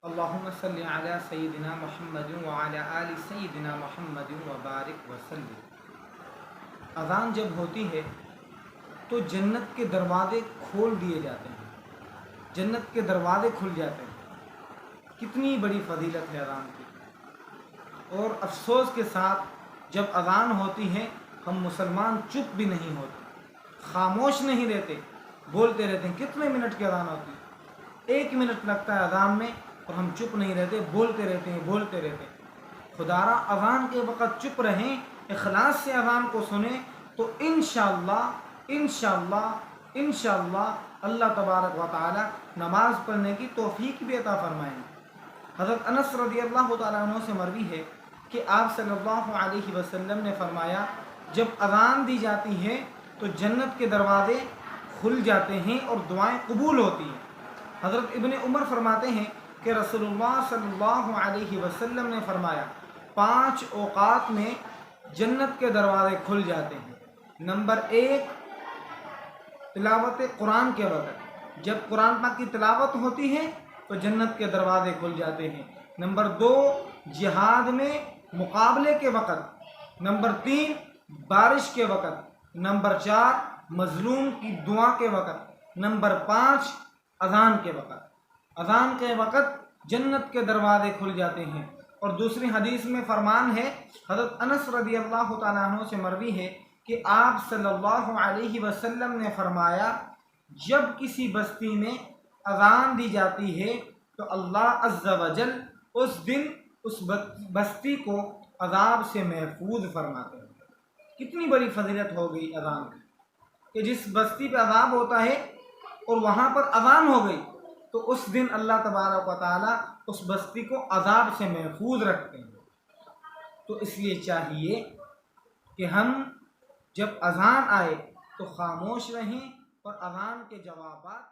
اللہم صلی علی سیدنا محمد وعلی آل سیدنا محمد وبارک وسلم۔ اذان جب ہوتی ہے تو جنت کے دروازے کھول دیے جاتے ہیں، جنت کے دروازے کھل جاتے ہیں۔ کتنی بڑی فضیلت ہے اذان کی۔ اور افسوس کے ساتھ جب اذان ہوتی ہے ہم مسلمان چپ بھی نہیں ہوتے، خاموش نہیں رہتے، بولتے رہتے ہیں۔ کتنے منٹ کی اذان ہوتی ہے؟ 1 منٹ لگتا ہے اذان میں اور ہم چپ نہیں رہتے، بولتے رہتے ہیں، بولتے رہتے ہیں۔ خدارا اذان کے وقت چپ رہیں، اخلاص سے اذان کو سنیں تو انشاءاللہ اللہ تبارک و تعالی نماز پڑھنے کی توفیق بھی عطا فرمائیں۔ حضرت انس رضی اللہ تعالیٰ عنہ سے مروی ہے کہ آپ صلی اللہ علیہ وسلم نے فرمایا جب اذان دی جاتی ہے تو جنت کے دروازے کھل جاتے ہیں اور دعائیں قبول ہوتی ہیں۔ حضرت ابن عمر فرماتے ہیں کہ رسول اللہ صلی اللہ علیہ وسلم نے فرمایا 5 اوقات میں جنت کے دروازے کھل جاتے ہیں۔ نمبر 1 تلاوت قرآن کے وقت، جب قرآن پاک کی تلاوت ہوتی ہے تو جنت کے دروازے کھل جاتے ہیں۔ نمبر 2 جہاد میں مقابلے کے وقت۔ نمبر 3 بارش کے وقت۔ نمبر 4 مظلوم کی دعا کے وقت۔ نمبر 5 اذان کے وقت۔ اذان کے وقت جنت کے دروازے کھل جاتے ہیں۔ اور دوسری حدیث میں فرمان ہے، حضرت انس رضی اللہ تعالیٰ عنہ سے مروی ہے کہ آپ صلی اللہ علیہ وسلم نے فرمایا جب کسی بستی میں اذان دی جاتی ہے تو اللہ عز و جل اس دن اس بستی کو عذاب سے محفوظ فرماتے ہیں۔ کتنی بڑی فضیلت ہو گئی اذان کی کہ جس بستی پہ عذاب ہوتا ہے اور وہاں پر اذان ہو گئی تو اس دن اللہ تبارک و تعالی اس بستی کو عذاب سے محفوظ رکھتے ہیں۔ تو اس لیے چاہیے کہ ہم جب اذان آئے تو خاموش رہیں اور اذان کے جوابات